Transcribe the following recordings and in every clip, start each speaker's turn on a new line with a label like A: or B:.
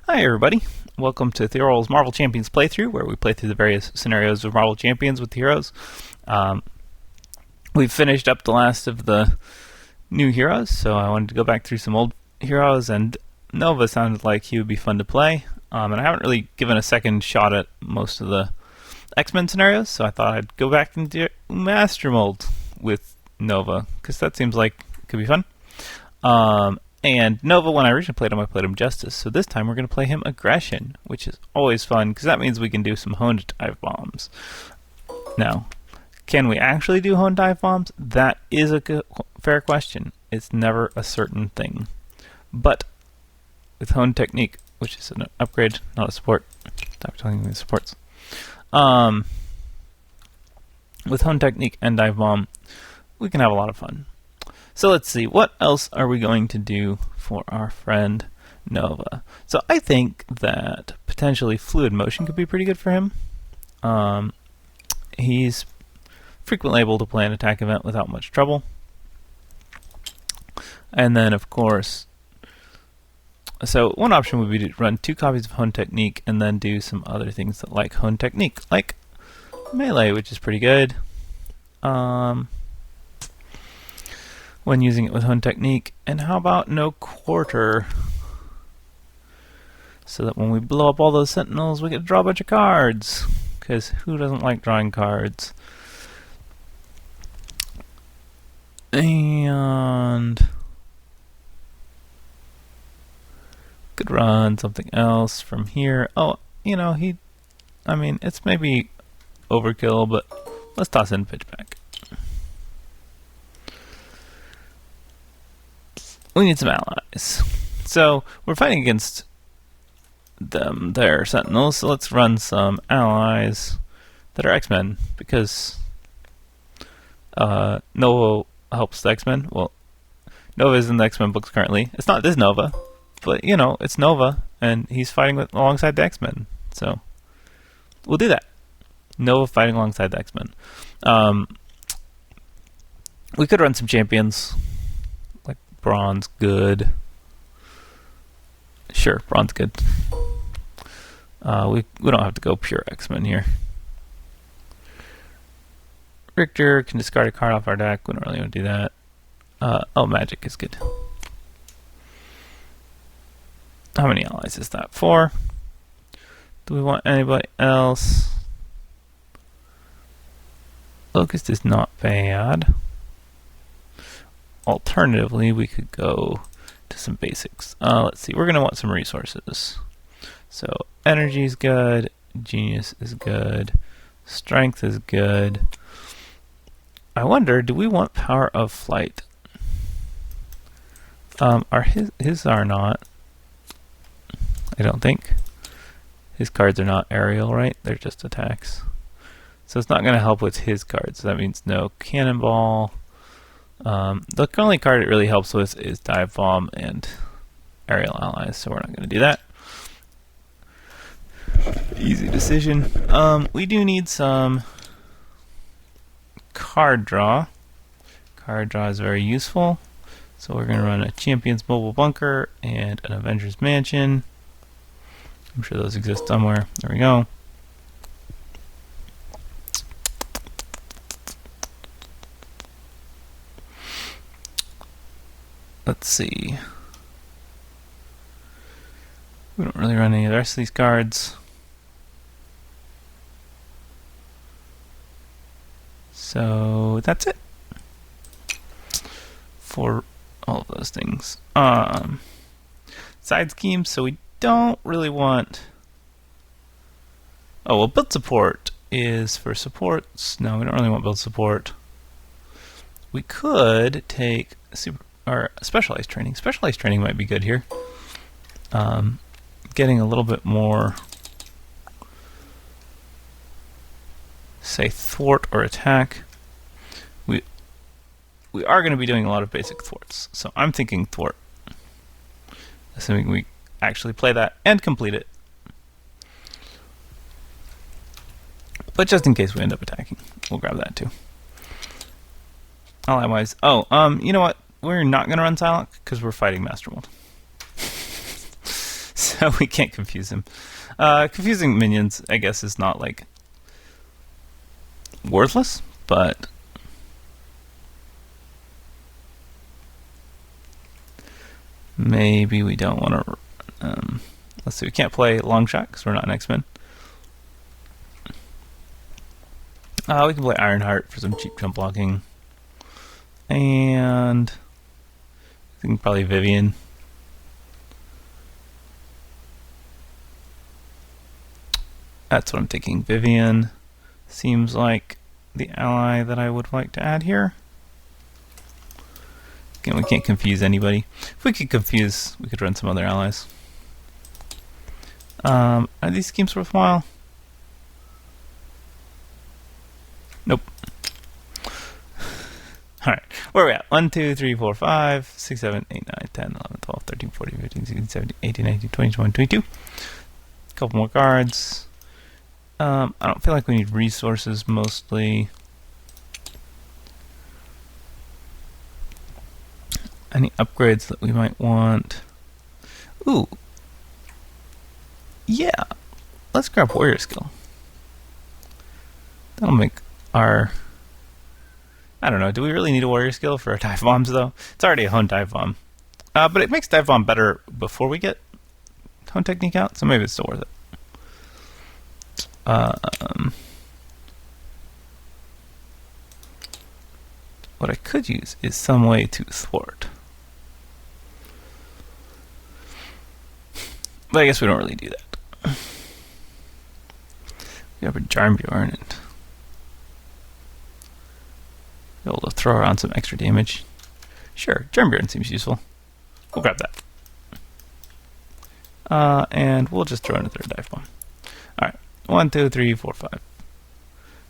A: Hi everybody, welcome to Theorol's Marvel Champions playthrough, where we play through the various scenarios of Marvel Champions with the heroes. We've finished up the last of the new heroes, so I wanted to go back through some old heroes, and Nova sounded like he would be fun to play. And I haven't really given a second shot at most of the X-Men scenarios, so I thought I'd go back and do Master Mold with Nova, because that seems like it could be fun. And Nova, when I originally played him Justice, so this time we're going to play him Aggression, which is always fun, because that means we can do some honed dive bombs. Now, can we actually do honed dive bombs? That is a fair question. It's never a certain thing. But with honed technique, which is an upgrade, not a support, stop talking about supports. With honed technique and dive bomb, we can have a lot of fun. So let's see, what else are we going to do for our friend Nova? So I think that potentially fluid motion could be pretty good for him. He's frequently able to play an attack event without much trouble. And then, of course, so one option would be to run 2 copies of Hone Technique and then do some other things that like Hone Technique, like Melee, which is pretty good. When using it with Hone Technique. And how about No Quarter? So that when we blow up all those Sentinels, we get to draw a bunch of cards. Because who doesn't like drawing cards? And could run something else from here. Oh, you know, it's maybe overkill, but let's toss in Pitchback. We need some allies. So we're fighting against their Sentinels, so let's run some allies that are X-Men, because Nova helps the X-Men. Well, Nova is in the X-Men books currently. It's not this Nova, but you know, it's Nova, and he's fighting alongside the X-Men. So we'll do that. Nova fighting alongside the X-Men. We could run some champions. Bronze, good. Sure, bronze, good. We don't have to go pure X-Men here. Richter can discard a card off our deck. We don't really want to do that. Magic is good. How many allies is that? 4. Do we want anybody else? Locust is not bad. Alternatively, we could go to some basics. Let's see, we're going to want some resources. So, energy is good, genius is good, strength is good. I wonder, do we want power of flight? His are not. I don't think. His cards are not aerial, right? They're just attacks. So it's not going to help with his cards. So that means no cannonball. The only card it really helps with is Dive Bomb and Aerial Allies, so we're not going to do that. Easy decision. We do need some card draw. Card draw is very useful. So we're going to run a Champions Mobile Bunker and an Avengers Mansion. I'm sure those exist somewhere. There we go. Let's see. We don't really run any of the rest of these cards. So that's it for all of those things. Side schemes, so we don't really want... Oh, well, build support is for supports. No, we don't really want build support. We could take or specialized training. Specialized training might be good here. Getting a little bit more, say, thwart or attack. We are going to be doing a lot of basic thwarts, so I'm thinking thwart. Assuming we actually play that and complete it. But just in case we end up attacking, we'll grab that too. Ally-wise, you know what? We're not going to run Silent because we're fighting Master Mold. so we can't confuse him. Confusing minions, I guess, is not like worthless, but maybe we don't want to. Let's see, we can't play long shot because we're not an X-Men. We can play Ironheart for some cheap jump blocking, and I think probably Vivian. That's what I'm thinking. Vivian seems like the ally that I would like to add here. Again, we can't confuse anybody. If we could confuse, we could run some other allies. Are these schemes worthwhile? Nope. Alright, where are we at? 1, 2, 3, 4, 5, 6, 7, 8, 9, 10, 11, 12, 13, 14, 15, 16, 17, 18, 19, 20, 21, 22. A couple more cards. I don't feel like we need resources mostly. Any upgrades that we might want? Ooh. Yeah. Let's grab Warrior Skill. That'll make our... I don't know, do we really need a Warrior Skill for our Dive Bombs though? It's already a Hone Dive Bomb. But it makes Dive Bomb better before we get Hone Technique out, so maybe it's still worth it. What I could use is some way to thwart. But I guess we don't really do that. We have a Jarnbjorn and be able to throw around some extra damage. Sure, Jarnbjorn seems useful. We'll grab that. And we'll just throw in a third Dive Bomb. Alright. 1, 2, 3, 4, 5,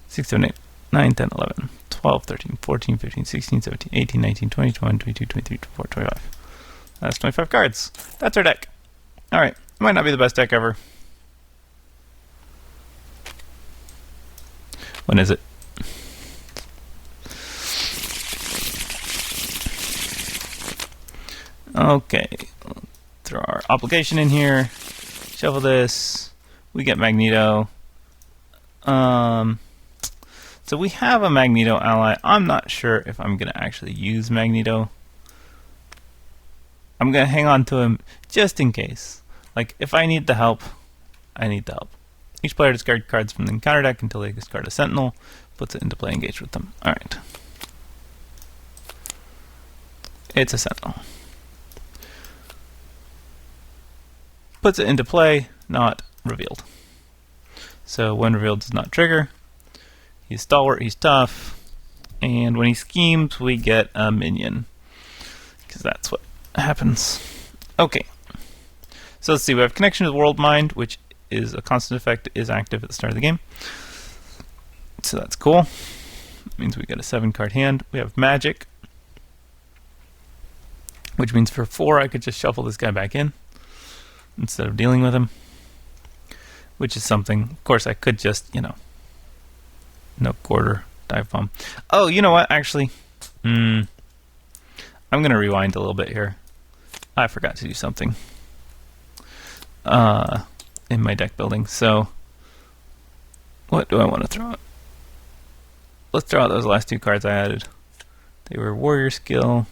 A: 6, 7, 8, 9, 10, 11, 12, 13, 14, 15, 16, 17, 18, 19, 20, 21, 22, 23, 24, 25. That's 25 cards. That's our deck. Alright. It might not be the best deck ever. When is it? Okay. Throw our obligation in here. Shuffle this. We get Magneto. So we have a Magneto ally. I'm not sure if I'm going to actually use Magneto. I'm going to hang on to him just in case. Like, if I need the help, I need the help. Each player discards cards from the encounter deck until they discard a Sentinel. Puts it into play, engaged with them. Alright. It's a Sentinel. Puts it into play, not revealed. So when revealed does not trigger. He's stalwart, he's tough, and when he schemes we get a minion. Because that's what happens. Okay. So let's see, we have Connection to the World Mind, which is a constant effect, is active at the start of the game. So that's cool. It means we get a 7-card hand. We have Magic, which means for 4 I could just shuffle this guy back in instead of dealing with him. Which is something, of course, I could just, you know, no quarter, Dive Bomb. Oh, you know what, actually, I'm going to rewind a little bit here. I forgot to do something in my deck building, so what do I want to throw out? Let's throw out those last 2 cards I added. They were Warrior Skill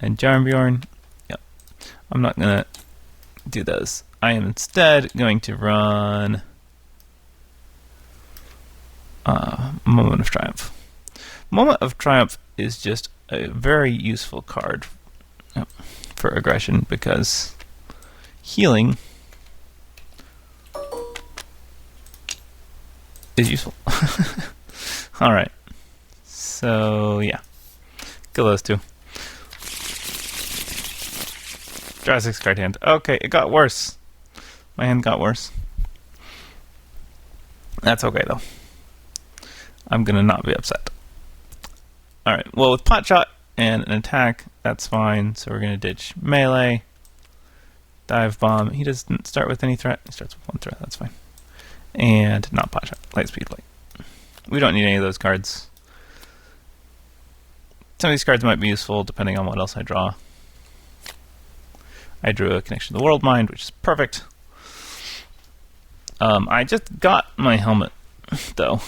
A: and Jarnbjorn. Yep. I'm not going to do those. I am instead going to run Moment of Triumph. Moment of Triumph is just a very useful card for aggression because healing is useful. Alright. So, yeah. Kill those 2. Draw a 6-card hand. Okay, it got worse. My hand got worse. That's okay, though. I'm going to not be upset. Alright, well, with Pot Shot and an attack, that's fine. So we're going to ditch melee. Dive Bomb. He doesn't start with any threat. He starts with 1 threat. That's fine. And not Pot Shot. Light Speed Plate. We don't need any of those cards. Some of these cards might be useful depending on what else I draw. I drew a Connection to the World Mind, which is perfect. I just got my helmet, though.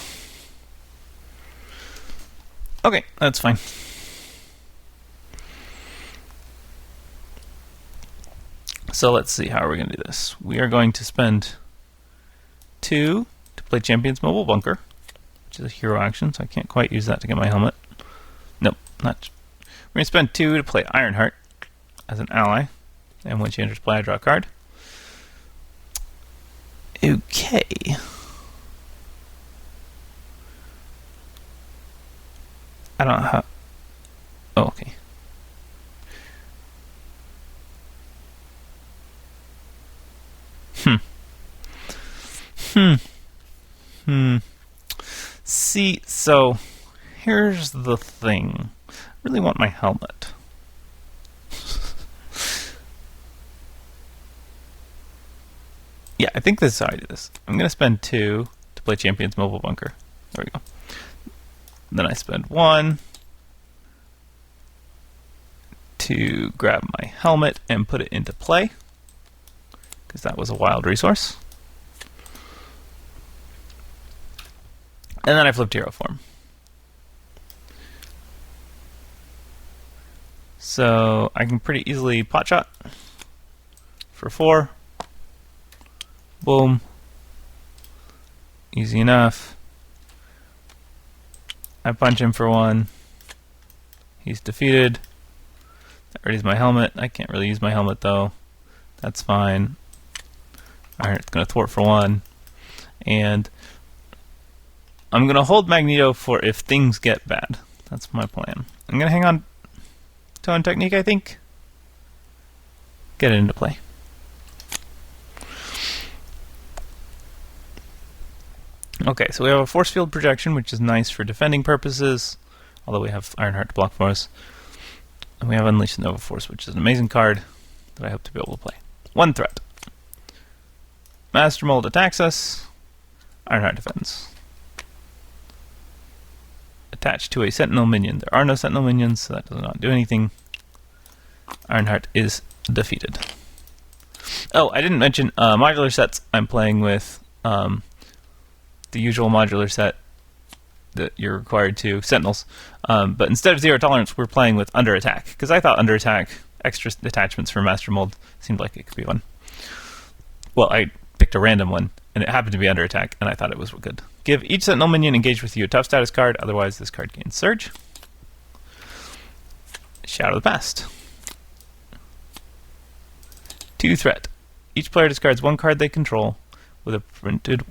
A: Okay, that's fine. So let's see, how are we going to do this? We are going to spend 2 to play Champion's Mobile Bunker, which is a hero action, so I can't quite use that to get my helmet. Nope, not. We're going to spend 2 to play Ironheart as an ally, and when she enters play, I draw a card. Okay. I don't know how. Oh, okay. See, so here's the thing. I really want my helmet. Yeah, I think this is how I do this. I'm going to spend 2 to play Champion's Mobile Bunker. There we go. Then I spend 1 to grab my helmet and put it into play, because that was a wild resource. And then I flipped hero form. So I can pretty easily pot shot for 4. Boom. Easy enough. I punch him for 1. He's defeated. That readies my helmet. I can't really use my helmet though. That's fine. Alright, it's going to thwart for 1. And I'm going to hold Magneto for if things get bad. That's my plan. I'm going to hang on Tone Technique, I think. Get it into play. Okay, so we have a force field projection, which is nice for defending purposes, although we have Ironheart to block for us. And we have Unleash the Nova Force, which is an amazing card that I hope to be able to play. 1 threat. Master Mold attacks us. Ironheart defends. Attached to a Sentinel minion. There are no Sentinel minions, so that does not do anything. Ironheart is defeated. Oh, I didn't mention modular sets. I'm playing with the usual modular set that you're required to, Sentinels. But instead of 0 tolerance, we're playing with under attack, because I thought under attack, extra attachments for Master Mold seemed like it could be one. Well, I picked a random one, and it happened to be under attack, and I thought it was good. Give each Sentinel minion engaged with you a tough status card, otherwise this card gains Surge. Shadow of the Past. 2 threat. Each player discards 1 card they control with a printed.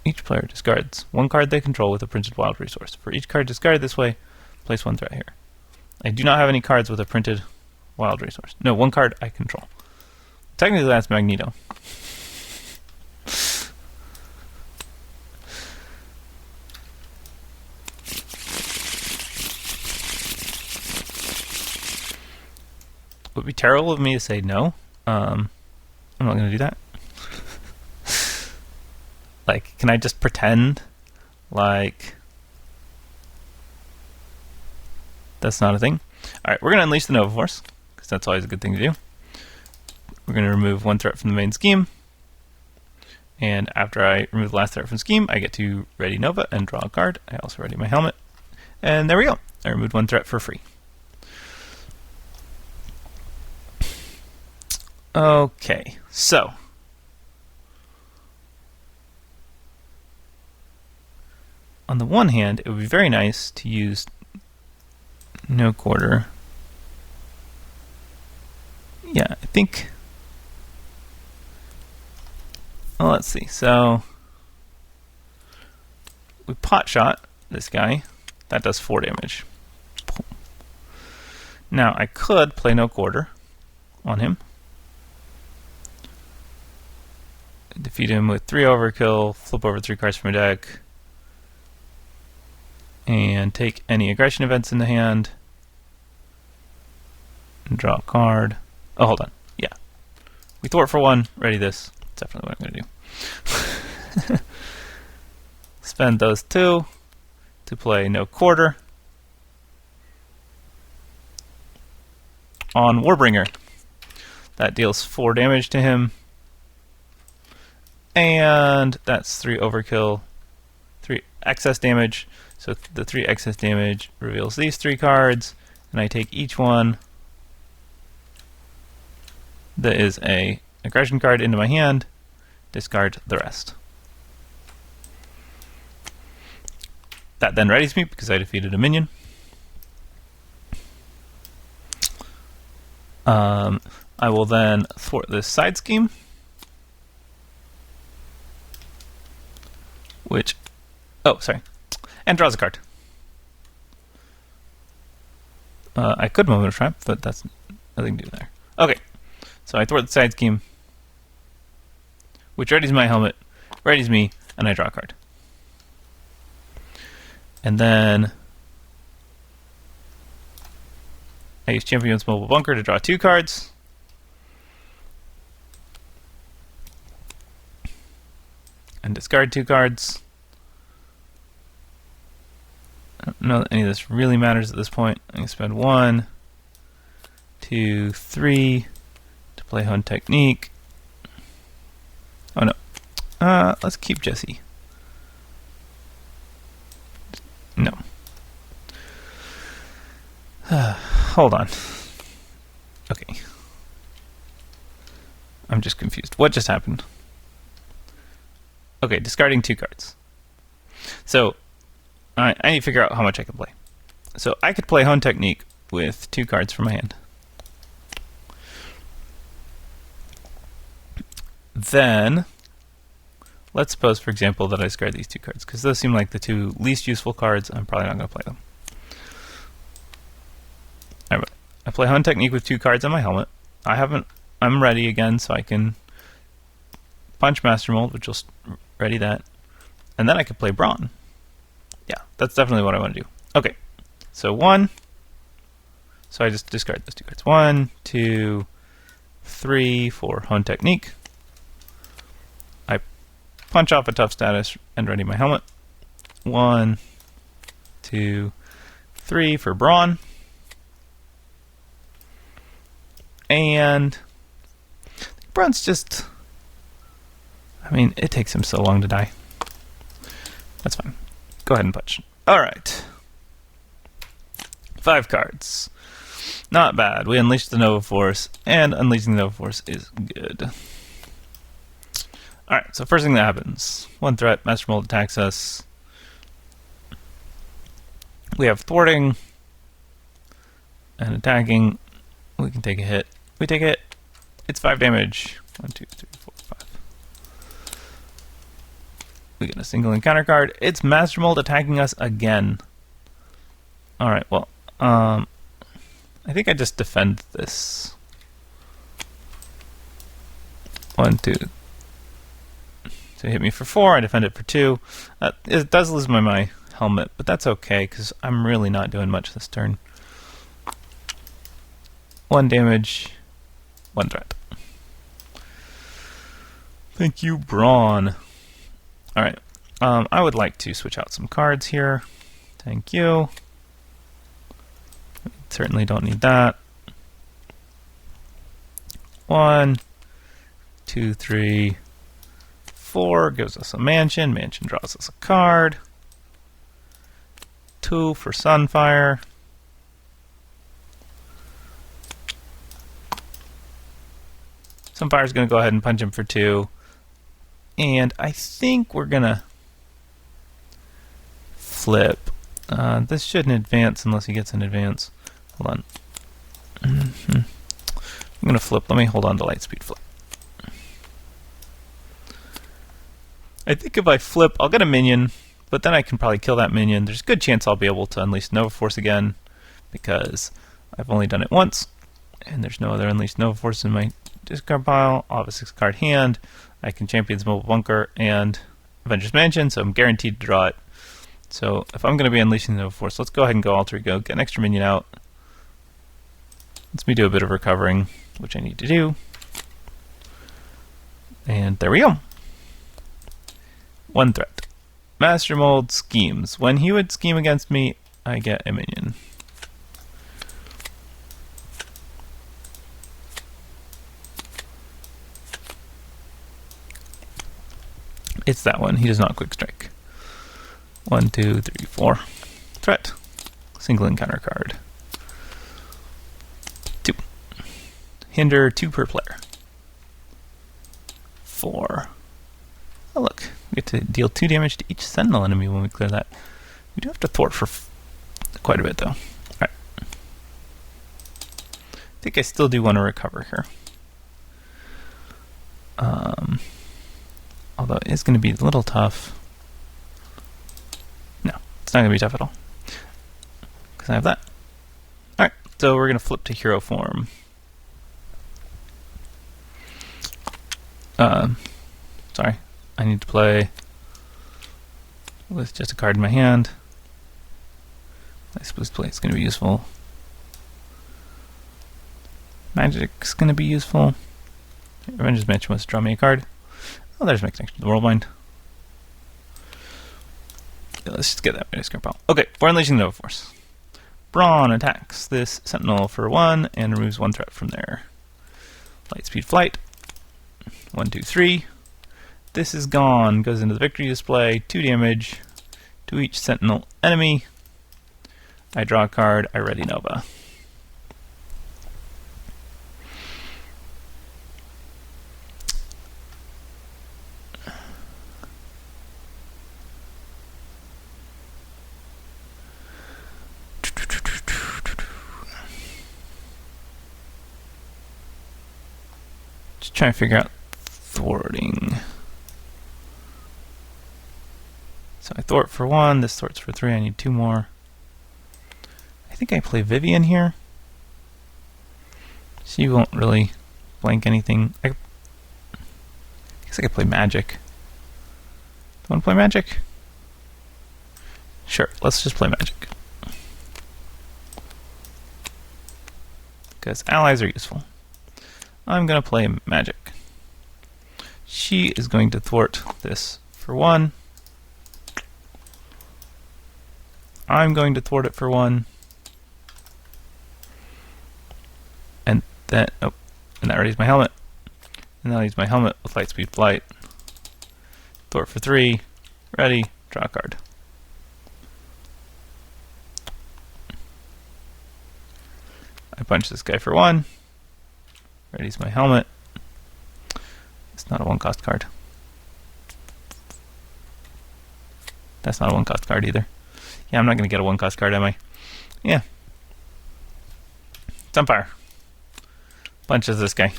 A: Each player discards 1 card they control with a printed wild resource. For each card discarded this way, place 1 threat here. I do not have any cards with a printed wild resource. No, 1 card I control. Technically that's Magneto. It would be terrible of me to say no. I'm not going to do that. Like, can I just pretend like that's not a thing? Alright, we're going to unleash the Nova Force, because that's always a good thing to do. We're going to remove 1 threat from the main scheme. And after I remove the last threat from scheme, I get to ready Nova and draw a card. I also ready my helmet. And there we go. I removed 1 threat for free. Okay, so on the one hand, it would be very nice to use no quarter. Yeah, I think. Well, let's see. So we pot shot this guy. That does 4 damage. Now I could play no quarter on him. Defeat him with 3 overkill, flip over 3 cards from a deck, and take any aggression events in the hand, and draw a card. Oh, hold on. Yeah. We thwart for 1, ready this. That's definitely what I'm going to do. Spend those 2 to play no quarter on Warbringer. That deals 4 damage to him. And that's 3 overkill, 3 excess damage. So the 3 excess damage reveals these 3 cards, and I take each one that is a aggression card into my hand, discard the rest. That then readies me because I defeated a minion. I will then thwart this side scheme, and draws a card. I could Moment of Triumph, but that's nothing to do there. Okay, so I thwart the side scheme, which readies my helmet, readies me, and I draw a card. And then I use Champion's Mobile Bunker to draw 2 cards. And discard 2 cards. I don't know that any of this really matters at this point. I can spend 1, 2, 3 to play Hone Technique. Oh no. Let's keep Jesse. No. Hold on. Okay. I'm just confused. What just happened? Okay, discarding 2 cards. So, I need to figure out how much I can play. So, I could play Hone Technique with 2 cards from my hand. Then, let's suppose, for example, that I discard these 2 cards, because those seem like the 2 least useful cards. I'm probably not going to play them. Alright, I play Hone Technique with 2 cards on my helmet. I'm ready again, so I can punch Master Mold, which will ready that. And then I could play Brawn. Yeah, that's definitely what I want to do. Okay, so 1. So I just discard those 2 cards. 1, 2, 3 for Hone Technique. I punch off a tough status and ready my helmet. 1, 2, 3 for Brawn. And Brawn's just... I mean, it takes him so long to die. That's fine. Go ahead and punch. Alright. 5 cards. Not bad. We unleashed the Nova Force, and unleashing the Nova Force is good. Alright, so first thing that happens. 1 threat, Master Mold attacks us. We have thwarting and attacking. We can take a hit. We take a hit. It's 5 damage. 1, 2, 3, 4, 5. We get a single encounter card. It's Master Mold attacking us again. Alright, well, I think I just defend this. 1, 2. So hit me for 4, I defend it for 2. It does lose my helmet, but that's okay, because I'm really not doing much this turn. 1 damage, 1 threat. Thank you, Brawn. Alright, I would like to switch out some cards here. Thank you. Certainly don't need that. 1, 2, 3, 4 gives us a mansion. Mansion draws us a card. 2 for Sunfire. Sunfire's going to go ahead and punch him for 2. And I think we're going to flip. This shouldn't advance unless he gets an advance. Hold on. I'm going to flip. Let me hold on to Lightspeed Flip. I think if I flip, I'll get a minion, but then I can probably kill that minion. There's a good chance I'll be able to unleash Nova Force again, because I've only done it once, and there's no other unleashed Nova Force in my discard pile. I'll have a 6-card hand. I can Champion's Mobile Bunker and Avengers Mansion, so I'm guaranteed to draw it. So if I'm going to be unleashing the Nova Force, let's go ahead and go Alter Ego, get an extra minion out. Let's me do a bit of recovering, which I need to do. And there we go. 1 threat. Master Mold schemes. When he would scheme against me, I get a minion. It's that one. He does not quick strike. 1, 2, 3, 4. Threat. Single encounter card. 2. Hinder 2 per player. 4. Oh look, we get to deal 2 damage to each sentinel enemy when we clear that. We do have to thwart for quite a bit though. Alright. I think I still do want to recover here. Although it is going to be a little tough. No, it's not going to be tough at all. Because I have that. Alright, so we're going to flip to hero form. Sorry, I need to play with just a card in my hand. I suppose play is going to be useful. Magic's going to be useful. Revenge's Mansion wants to draw me a card. Oh, there's my connection to the Worldbind. Yeah, let's just get that manuscript out. Okay, for unleashing the Nova Force. Brawn attacks this Sentinel for 1 and removes 1 threat from there. Lightspeed Flight. 1, 2, 3. This is gone. Goes into the victory display. 2 damage to each Sentinel enemy. I draw a card. I ready Nova. Just trying to figure out thwarting. So I thwart for 1, this thwarts for 3, I need 2 more. I think I play Vivian here. She won't really blank anything. I guess I could play Magic. Do you want to play Magic? Sure, let's just play Magic. Because allies are useful. I'm going to play Magic. She is going to thwart this for 1. I'm going to thwart it for 1. And then, oh, and that readies my helmet. And now I use my helmet with Lightspeed Flight. Thwart for 3. Ready. Draw a card. I punch this guy for 1. Readies my helmet. It's not a 1-cost card. That's not a 1-cost card either. Yeah, I'm not going to get a 1-cost card, am I? Yeah. Sunfire. Punches this guy.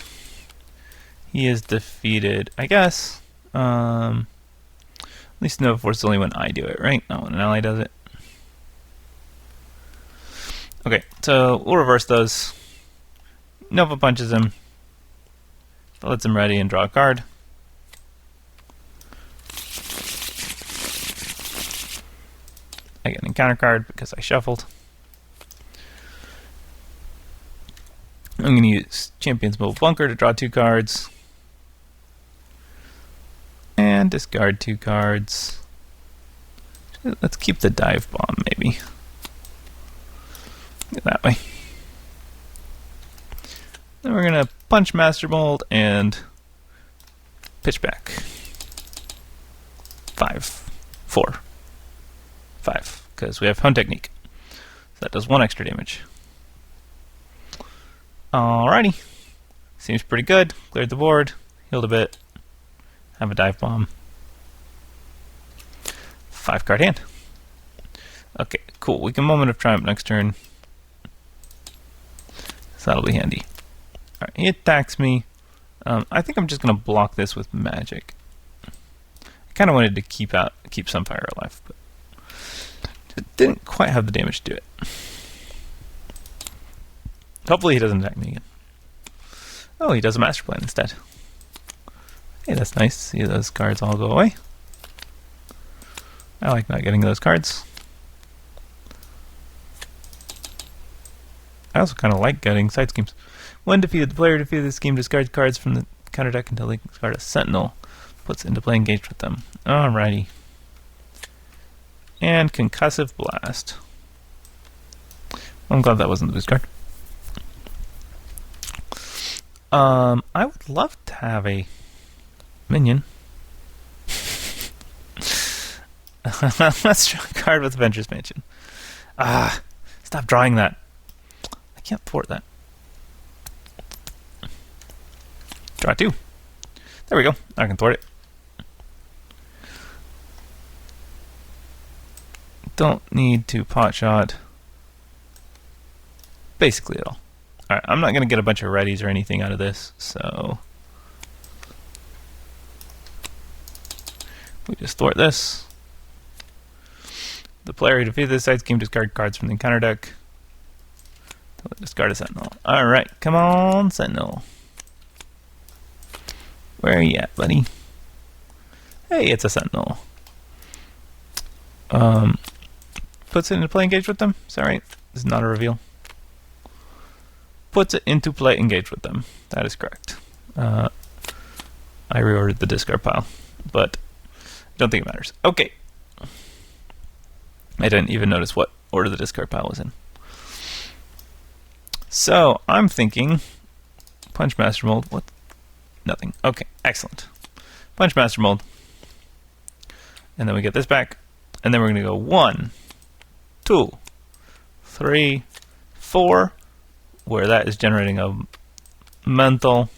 A: He is defeated, I guess. At least Nova Force is only when I do it, right? Not when an ally does it. Okay, so we'll reverse those. Nova punches him. That lets him ready and draw a card. I get an encounter card because I shuffled. I'm going to use Champion's Mobile Bunker to draw 2 cards. And discard 2 cards. Let's keep the Dive Bomb, maybe. Get that way. Then we're going to punch Master Mold and pitch back. 5, 4, 5, because we have Hunt Technique. So that does 1 extra damage. Alrighty. Seems pretty good. Cleared the board, healed a bit, have a Dive Bomb. 5-card hand. Okay, cool. We can Moment of Triumph next turn. So that'll be handy. Alright, he attacks me. I think I'm just going to block this with Magic. I kind of wanted to keep Sunfire alive, but it didn't quite have the damage to do it. Hopefully he doesn't attack me again. Oh, he does a Master Plan instead. Hey, that's nice. See those cards all go away. I like not getting those cards. I also kind of like getting side schemes. When defeated, the player defeated the scheme discards cards from the counter deck until they discard a Sentinel. Puts into play engaged with them. Alrighty. And Concussive Blast. I'm glad that wasn't the boost card. I would love to have a minion. Let's draw a card with Adventurous Mansion. Ah, stop drawing that. I can't thwart that. Draw 2. There we go. I can thwart it. Don't need to pot shot basically at all. Alright, I'm not going to get a bunch of readies or anything out of this, so we just thwart this. The player who defeated this side's game discard cards from the encounter deck. Discard a Sentinel. Alright, come on, Sentinel. Where are you at, buddy? Hey, it's a Sentinel. Puts it into play, engage with them. Is that right? This is not a reveal. Puts it into play, engage with them. That is correct. I reordered the discard pile, but I don't think it matters. Okay. I didn't even notice what order the discard pile was in. So, I'm thinking Punch Master Mold. What? Nothing. Okay, excellent. Punch Master Mold. And then we get this back. And then we're going to go 1, 2, 3, 4, where that is generating a mental.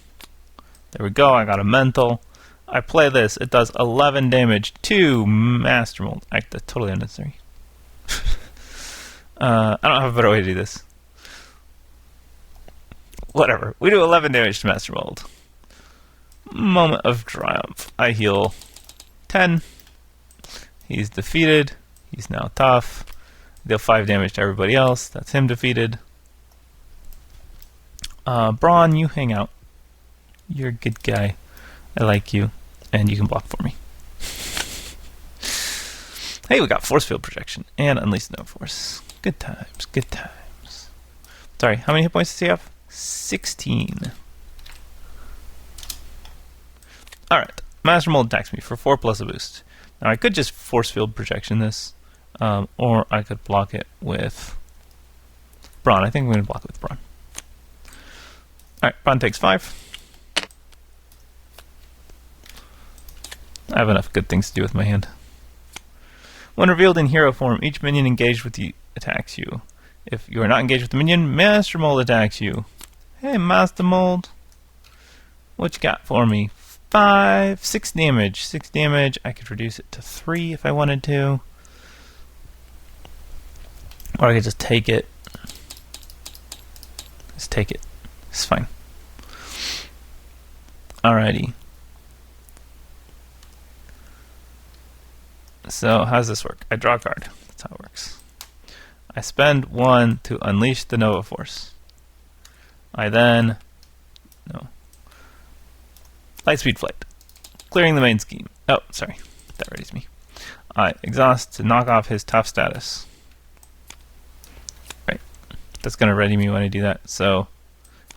A: There we go, I got a mental. I play this, it does 11 damage to Master Mold. That's totally unnecessary. I don't have a better way to do this. Whatever, we do 11 damage to Master Mold. Moment of triumph. I heal 10. He's defeated. He's now tough. Deal 5 damage to everybody else. That's him defeated. Braun, you hang out. You're a good guy. I like you. And you can block for me. Hey, we got Force Field Projection and Unleash No Force. Good times, good times. Sorry, how many hit points does he have? 16. Alright, Master Mold attacks me for 4 plus a boost. Now I could just Force Field Projection this, or I could block it with Braun. I think I'm going to block it with Braun. Alright, Braun takes 5. I have enough good things to do with my hand. When revealed in hero form, each minion engaged with you attacks you. If you are not engaged with the minion, Master Mold attacks you. Hey, Master Mold. What you got for me? 6 damage. 6 damage. I could reduce it to 3 if I wanted to. Or I could just take it. Just take it. It's fine. Alrighty. So, how does this work? I draw a card. That's how it works. I spend 1 to unleash the Nova Force. I then... No. Lightspeed Flight. Clearing the main scheme. Oh, sorry. That readies me. I exhaust to knock off his tough status. Right. That's going to ready me when I do that. So,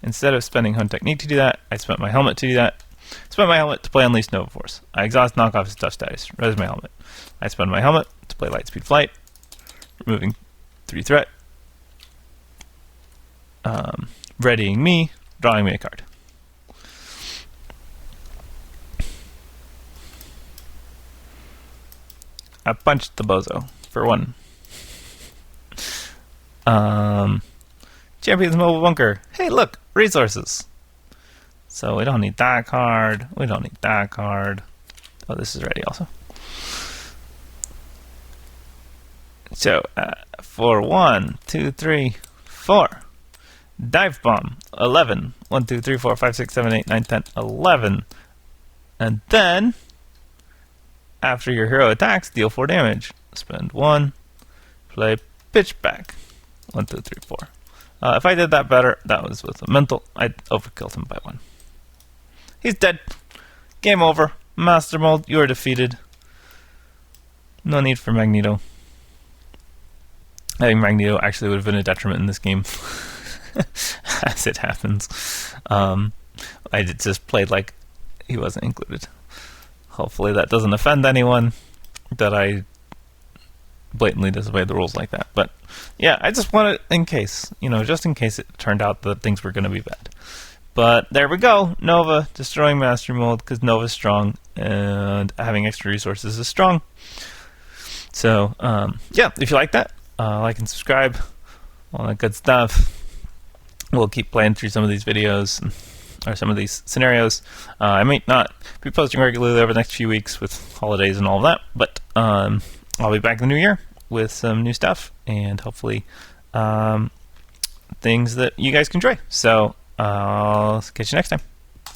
A: instead of spending Hunt Technique to do that, I spent my helmet to do that. Spend my helmet to play Unleash Nova Force. I exhaust, knock off his tough status. Res my helmet. I spend my helmet to play Lightspeed Flight, removing 3 threat, readying me, drawing me a card. I punched the bozo for 1. Champion's Mobile Bunker. Hey, look, resources. So we don't need that card. We don't need that card. Oh, this is ready also. So, for 1, 2, 3, 4. Dive Bomb, 11. 1, 2, 3, 4, 5, 6, 7, 8, 9, 10, 11. And then, after your hero attacks, deal 4 damage. Spend 1. Play Pitchback. 1, 2, 3, 4. If I did that better, that was with a mental. I overkilled him by 1. He's dead. Game over. Master Mold, you are defeated. No need for Magneto. I think Magneto actually would have been a detriment in this game. As it happens. I just played like he wasn't included. Hopefully that doesn't offend anyone that I blatantly disobeyed the rules like that. But yeah, I just wanted, in case, just in case it turned out that things were going to be bad. But there we go. Nova destroying Master Mold because Nova's strong and having extra resources is strong. So yeah, if you like that, like and subscribe, all that good stuff. We'll keep playing through some of these videos or some of these scenarios. I might not be posting regularly over the next few weeks with holidays and all of that, but I'll be back in the new year with some new stuff and hopefully things that you guys can enjoy. So I'll catch you next time.